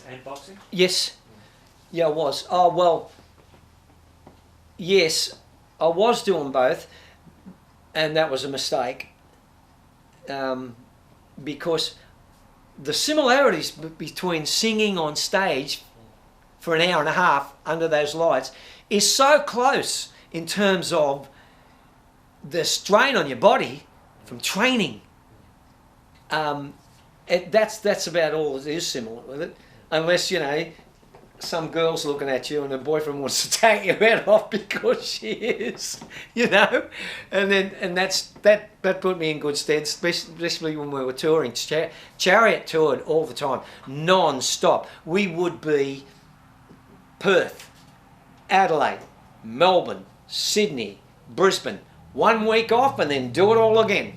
and boxing? Yes. Yeah, I was. Oh, well, yes, I was doing both, and that was a mistake. Because the similarities between singing on stage for an hour and a half under those lights is so close in terms of the strain on your body from training. That's about all that is similar with it, unless, you know, some girl's looking at you and her boyfriend wants to take your head off because she is, you know, and that put me in good stead, especially when we were touring. Chariot toured all the time, non-stop. We would be Perth, Adelaide, Melbourne, Sydney, Brisbane, 1 week off and then do it all again,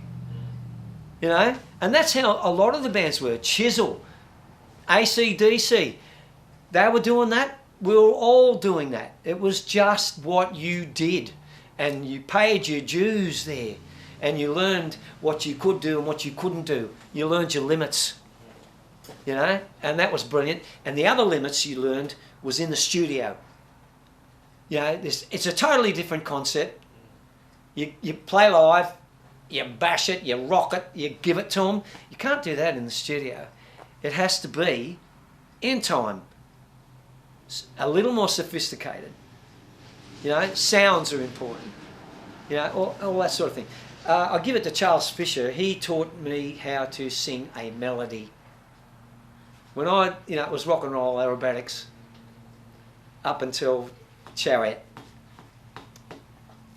you know, and that's how a lot of the bands were. Chisel, AC/DC. They were doing that. We were all doing that. It was just what you did. And you paid your dues there. And you learned what you could do and what you couldn't do. You learned your limits. You know? And that was brilliant. And the other limits you learned was in the studio. You know, it's a totally different concept. You play live, you bash it, you rock it, you give it to them. You can't do that in the studio. It has to be in time. A little more sophisticated, you know. Sounds are important, you know, all that sort of thing. I'll give it to Charles Fisher. He taught me how to sing a melody. When I, you know, it was rock and roll aerobatics up until Chariot,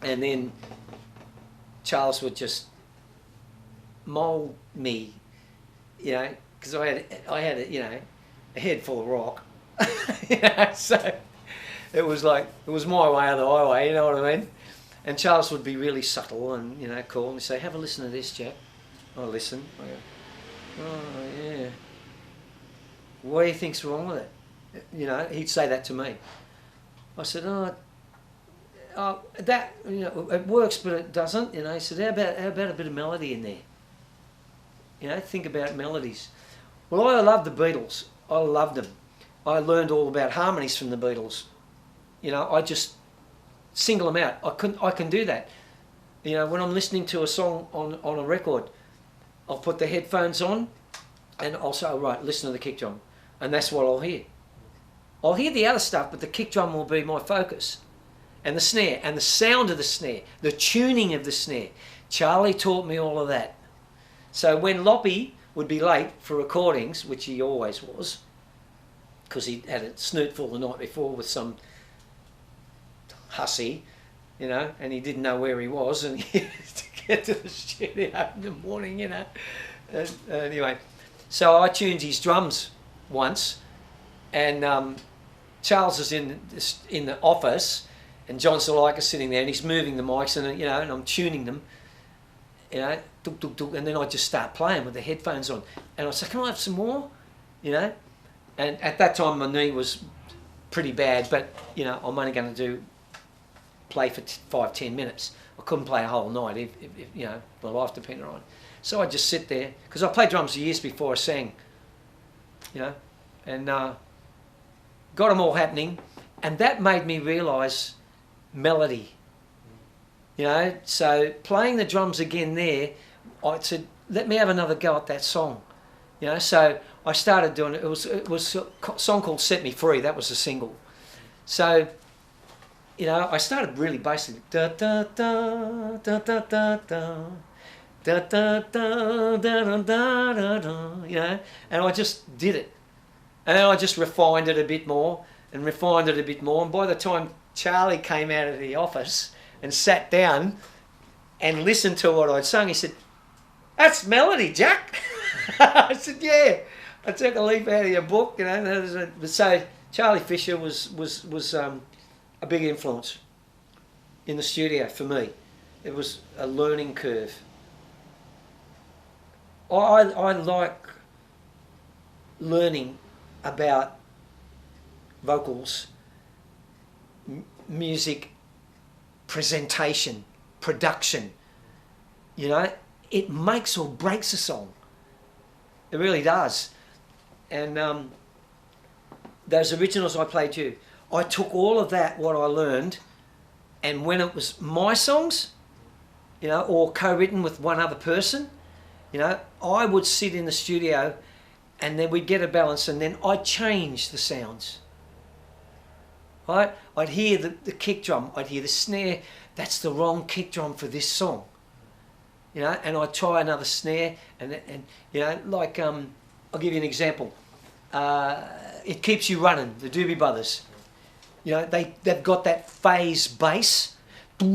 and then Charles would just mould me, you know, because I had a, you know, a head full of rock. You know, so it was like, it was my way or the highway, you know what I mean? And Charles would be really subtle and, you know, cool, and he'd say, have a listen to this, Jack. I listen. I go, oh, yeah. What do you think's wrong with it? You know, he'd say that to me. I said, that, you know, it works, but it doesn't. You know, he said, how about a bit of melody in there? You know, think about melodies. Well, I love the Beatles. I loved them. I learned all about harmonies from the Beatles. You know, I just single them out. I can do that. You know, when I'm listening to a song on a record, I'll put the headphones on and I'll say, oh, right, listen to the kick drum. And that's what I'll hear. I'll hear the other stuff, but the kick drum will be my focus. And the snare, and the sound of the snare, the tuning of the snare. Charlie taught me all of that. So when Loppy would be late for recordings, which he always was, because he had a snootful the night before with some hussy, you know, and he didn't know where he was, and he had to get to the studio in the morning, you know. And, anyway, so I tuned his drums once, and Charles is in the office, and John Salika is sitting there, and he's moving the mics, and, you know, and I'm tuning them, you know, duk, duk, duk, and then I just start playing with the headphones on, and I say, can I have some more, you know? And at that time, my knee was pretty bad, but, you know, I'm only going to play for 5-10 minutes. I couldn't play a whole night if you know, my life depended on it. So I'd just sit there, because I played drums years before I sang, you know, and got them all happening, and that made me realise melody, you know. So playing the drums again there, I said, let me have another go at that song, you know. So I started doing it. It was a song called Set Me Free. That was a single. So, you know, I started really basically da da da da da da da da da da da da da da, you know, and I just did it, and then I just refined it a bit more and refined it a bit more, and by the time Charlie came out of the office and sat down and listened to what I'd sung, he said, "That's melody, Jack." I said, "Yeah." I took a leaf out of your book, you know. So Charlie Fisher was a big influence in the studio for me. It was a learning curve. I like learning about vocals, music, presentation, production. You know, it makes or breaks a song. It really does. And those originals I played you, I took all of that, what I learned, and when it was my songs, you know, or co-written with one other person, you know, I would sit in the studio and then we'd get a balance, and then I'd change the sounds. Right? I'd hear the kick drum, I'd hear the snare, that's the wrong kick drum for this song. You know, and I'd try another snare, and you know, like, I'll give you an example. It Keeps You Running, the Doobie Brothers. You know, they've got that phase bass. You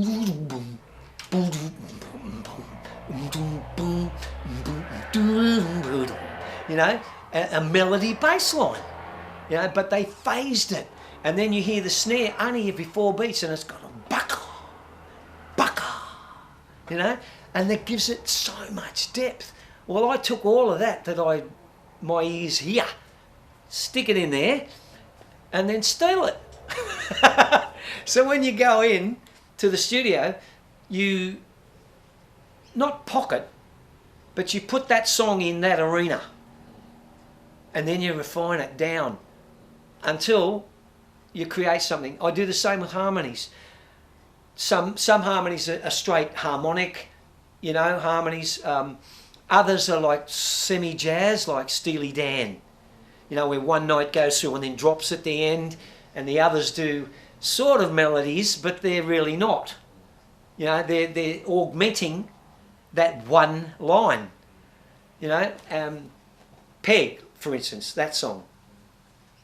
know, a melody bass line. You know, but they phased it. And then you hear the snare only every 4 beats, and it's got a bucka, you know, and that gives it so much depth. Well, I took all of that my ears here, stick it in there, and then steal it. So when you go in to the studio, you not pocket, but you put that song in that arena, and then you refine it down until you create something. I do the same with harmonies. Some harmonies are straight harmonic, you know, harmonies. Others are like semi-jazz, like Steely Dan, you know, where one note goes through and then drops at the end, and the others do sort of melodies, but they're really not. You know, they're augmenting that one line. You know, Peg, for instance, that song.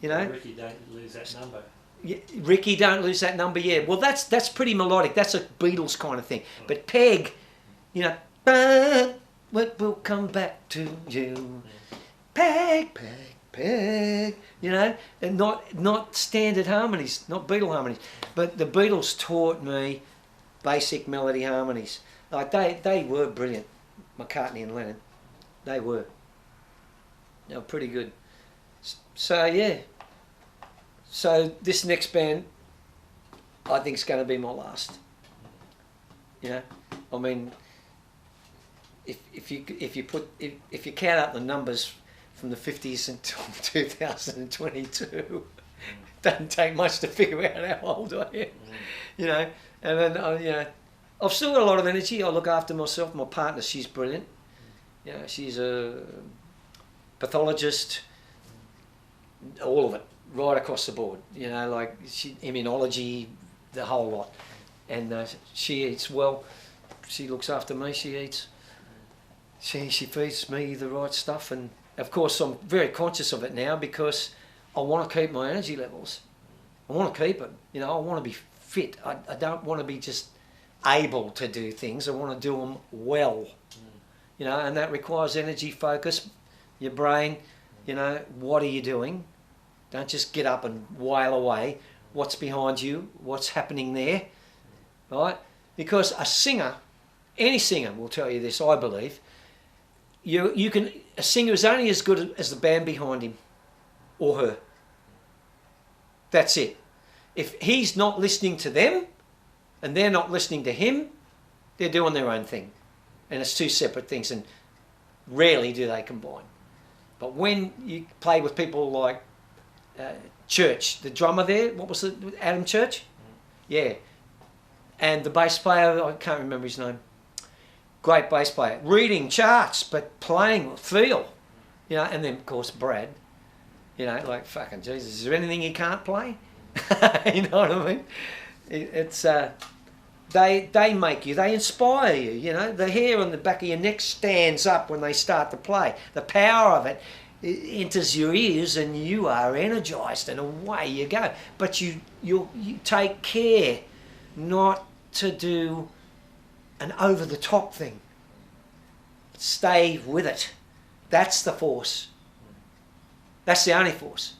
You know, Ricky, Don't Lose That Number. Yeah, Ricky, Don't Lose That Number. Yeah, well, that's pretty melodic. That's a Beatles kind of thing. But Peg, you know, what will come back to you? Peg, Peg, Peg. You know, and not standard harmonies, not Beatle harmonies. But the Beatles taught me basic melody harmonies. Like they were brilliant. McCartney and Lennon, they were pretty good. So yeah. So this next band, I think, is going to be my last. You know, I mean, if you count up the numbers from the 50s until 2022, it doesn't take much to figure out how old I am. You know, and then you know, I've still got a lot of energy. I look after myself. My partner, she's brilliant. You know, she's a pathologist. All of it, right across the board. You know, like immunology, the whole lot. And she eats well. She looks after me. She eats. She feeds me the right stuff. And of course, I'm very conscious of it now because I want to keep my energy levels. I want to keep it. You know, I want to be fit. I don't want to be just able to do things. I want to do them well. You know, and that requires energy, focus, your brain. You know, what are you doing? Don't just get up and wail away. What's behind you? What's happening there? Right? Because a singer, any singer will tell you this, I believe. A singer is only as good as the band behind him or her. That's it. If he's not listening to them and they're not listening to him, they're doing their own thing. And it's two separate things, and rarely do they combine. But when you play with people like Church, the drummer there, what was it, Adam Church? Yeah. And the bass player, I can't remember his name. Great bass player. Reading charts, but playing with feel. You know, and then, of course, Brad. You know, like, fucking Jesus, is there anything he can't play? You know what I mean? It's they make you, they inspire you, you know. The hair on the back of your neck stands up when they start to play. The power of it enters your ears and you are energised and away you go. But you take care not to do an over-the-top thing. Stay with it. That's the force. That's the only force.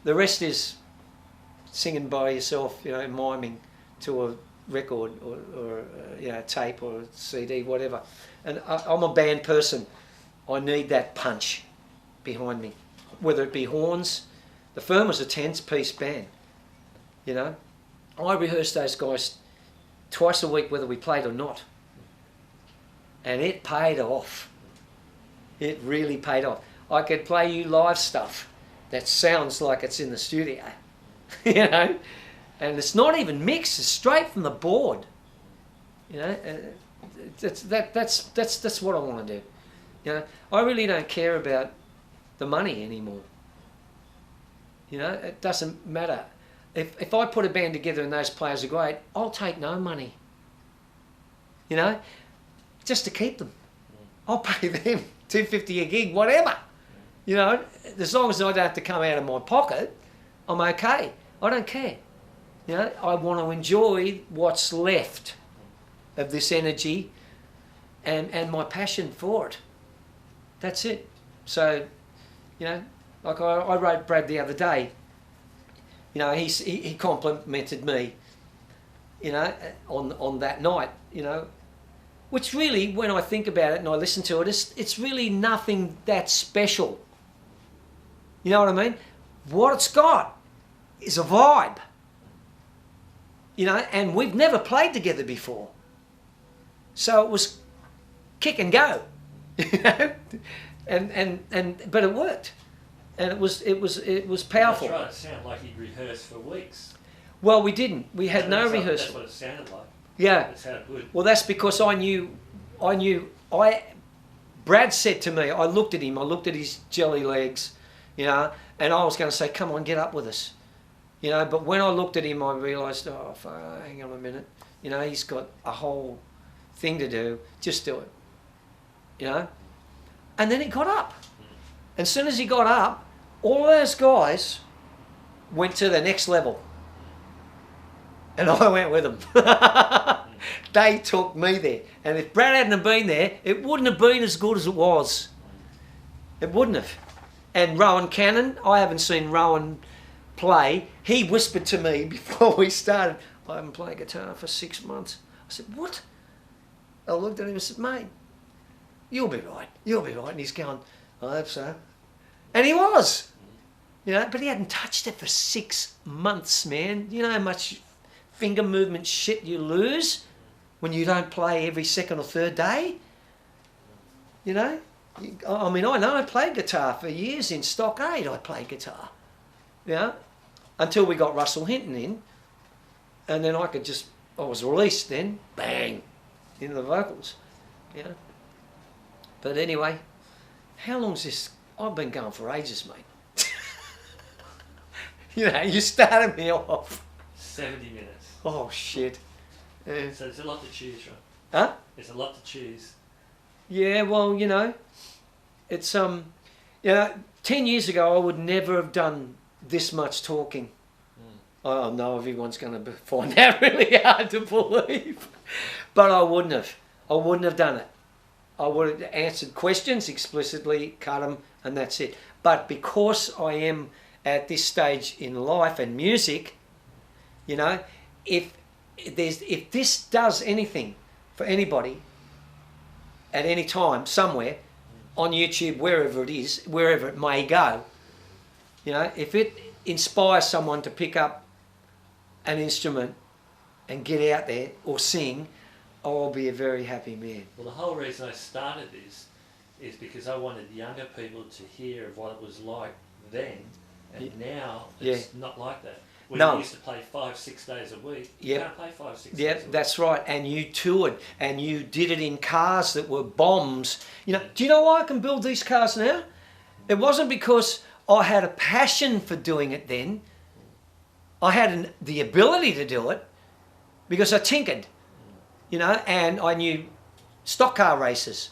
The rest is singing by yourself, you know, miming to a record or you know, tape or CD, whatever. And I'm a band person. I need that punch behind me, whether it be horns. The Firm was a 10-piece band, you know. I rehearsed those guys twice a week, whether we played or not. And it paid off. It really paid off. I could play you live stuff that sounds like it's in the studio, you know, and it's not even mixed, it's straight from the board, you know. That's what I want to do, you know. I really don't care about the money anymore, you know. It doesn't matter. If I put a band together and those players are great, I'll take no money, you know, just to keep them. I'll pay them $250 a gig, whatever, you know, as long as I don't have to come out of my pocket, I'm okay. I don't care, you know. I want to enjoy what's left of this energy and my passion for it. That's it. So, you know, like I wrote Brad the other day. You know, he complimented me, you know, on that night, you know, which really, when I think about it and I listen to it, it's really nothing that special. You know what I mean? What it's got is a vibe, you know, and we've never played together before. So it was kick and go, you know, but it worked. And it was powerful. That's right. It sounded like you'd rehearsed for weeks. Well, we didn't. We had no rehearsal. That's what it sounded like. Yeah. It sounded good. Well, that's because I knew. Brad said to me, I looked at him, I looked at his jelly legs, you know, and I was going to say, come on, get up with us, you know. But when I looked at him, I realised, oh, hang on a minute, you know, he's got a whole thing to do. Just do it, you know. And then he got up. And as soon as he got up, all those guys went to the next level. And I went with them. They took me there. And if Brad hadn't been there, it wouldn't have been as good as it was. It wouldn't have. And Rowan Cannon, I haven't seen Rowan play. He whispered to me before we started, I haven't played guitar for 6 months. I said, what? I looked at him and said, mate, you'll be right. You'll be right. And he's going, I hope so. And he was, you know, but he hadn't touched it for 6 months, man. You know how much finger movement shit you lose when you don't play every second or third day? You know? I mean, I know I played guitar for years in Stockade. I played guitar, you know, until we got Russell Hinton in. And then I was released then, bang, into the vocals, you know. But anyway, how long's this? I've been going for ages, mate. You know, you started me off. 70 minutes. Oh, shit. So it's a lot to choose from. Huh? It's a lot to choose. Yeah, well, you know, it's, you know, 10 years ago I would never have done this much talking. I know everyone's going to find that really hard to believe. But I wouldn't have. I wouldn't have done it. I would have answered questions explicitly, cut them, and that's it. But because I am at this stage in life and music, you know, if this does anything for anybody at any time, somewhere, on YouTube, wherever it is, wherever it may go, you know, if it inspires someone to pick up an instrument and get out there or sing, I'll be a very happy man. Well, the whole reason I started this is because I wanted younger people to hear of what it was like then, and now it's not like that. When you used to play 5-6 days a week, you can't play 5-6 days a week. That's right. And you toured, and you did it in cars that were bombs. You know, do you know why I can build these cars now? It wasn't because I had a passion for doing it then. I had the ability to do it because I tinkered. You know, and I knew stock car races,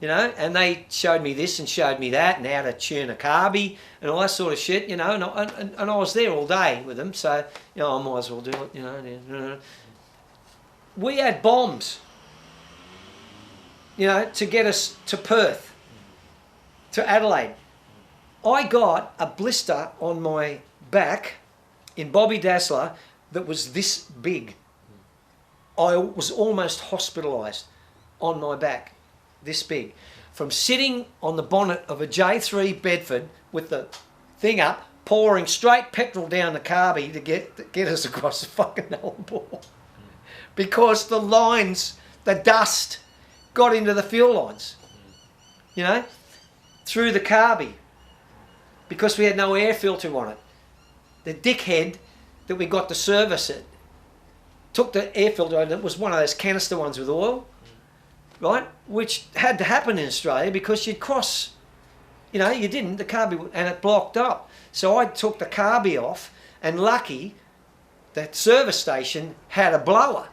you know, and they showed me this and showed me that and how to tune a carby and all that sort of shit, you know, and I was there all day with them, so, you know, I might as well do it, you know. We had bombs, you know, to get us to Perth, to Adelaide. I got a blister on my back in Bobby Dazzler that was this big. I was almost hospitalised on my back, this big, from sitting on the bonnet of a J3 Bedford with the thing up, pouring straight petrol down the carby to get us across the fucking Nullarbor. Because the lines, the dust, got into the fuel lines, you know, through the carby. because we had no air filter on it. The dickhead that we got to service it took the air filter, and it was one of those canister ones with oil, right? Which had to happen in Australia because you'd cross, you didn't, the carby, and it blocked up. So I took the carby off, and lucky that service station had a blower,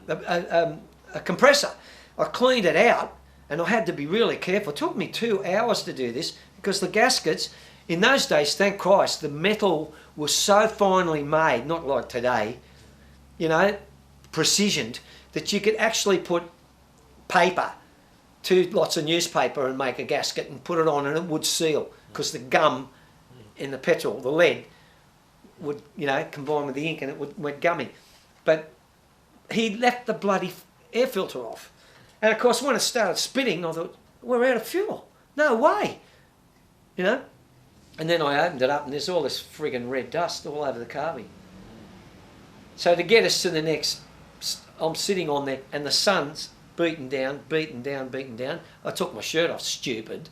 a compressor. I cleaned it out, and I had to be really careful. It took me 2 hours to do this because the gaskets, in those days, thank Christ, the metal was so finely made, not like today, precisioned, that you could actually put paper, 2 lots of newspaper, and make a gasket and put it on, and it would seal because the gum in the petrol, the lead, would combine with the ink, and it went gummy. But he left the bloody air filter off, and of course when it started spitting, I thought, we're out of fuel. No way, And then I opened it up, and there's all this friggin' red dust all over the carby. So to get us to the next, I'm sitting on there, and the sun's beaten down. I took my shirt off, stupid,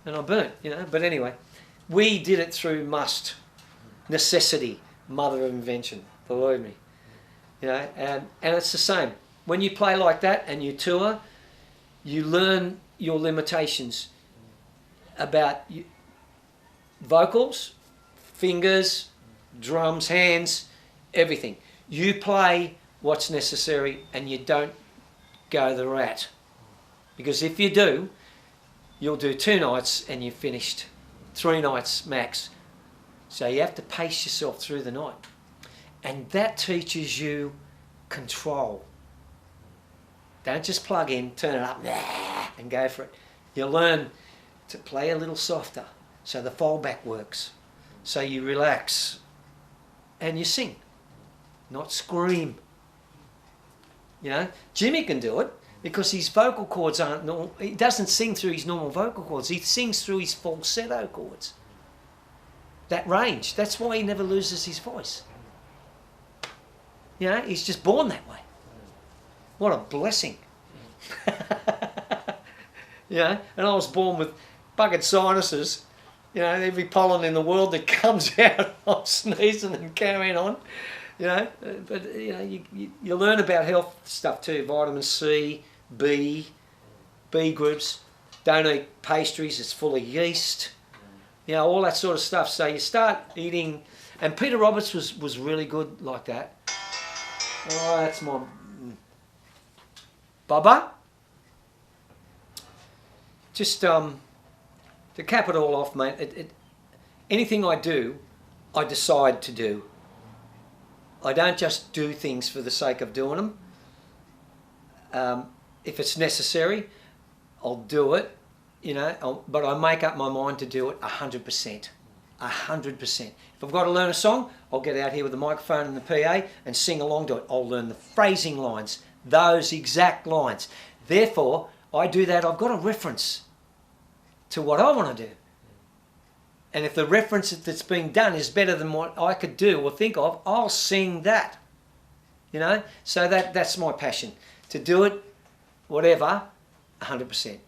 and I burnt, But anyway, we did it through necessity, mother of invention, believe me. And it's the same. When you play like that and you tour, you learn your limitations about vocals, fingers, drums, hands, everything. You play what's necessary and you don't go the rat. Because if you do, you'll do 2 nights and you've finished. 3 nights max. So you have to pace yourself through the night. And that teaches you control. Don't just plug in, turn it up, and go for it. You learn to play a little softer, so the fallback works. So you relax and you sing, not scream. Jimmy can do it because his vocal cords aren't normal. He doesn't sing through his normal vocal cords. He sings through his falsetto cords. That range. That's why he never loses his voice. He's just born that way. What a blessing. And I was born with buggered sinuses. Every pollen in the world that comes out, I'm sneezing and carrying on. But you learn about health stuff too. Vitamin C, B groups. Don't eat pastries, it's full of yeast. All that sort of stuff. So you start eating, and Peter Roberts was really good like that. Oh, that's my Bubba. Just to cap it all off, mate. Anything I do, I decide to do. I don't just do things for the sake of doing them. If it's necessary, I'll do it. But I make up my mind to do it 100%. 100%. If I've got to learn a song, I'll get out here with the microphone and the PA and sing along to it. I'll learn the phrasing lines, those exact lines. Therefore, I do that. I've got a reference to what I want to do. And if the reference that's being done is better than what I could do or think of, I'll sing that. So that's my passion. To do it, whatever, 100%.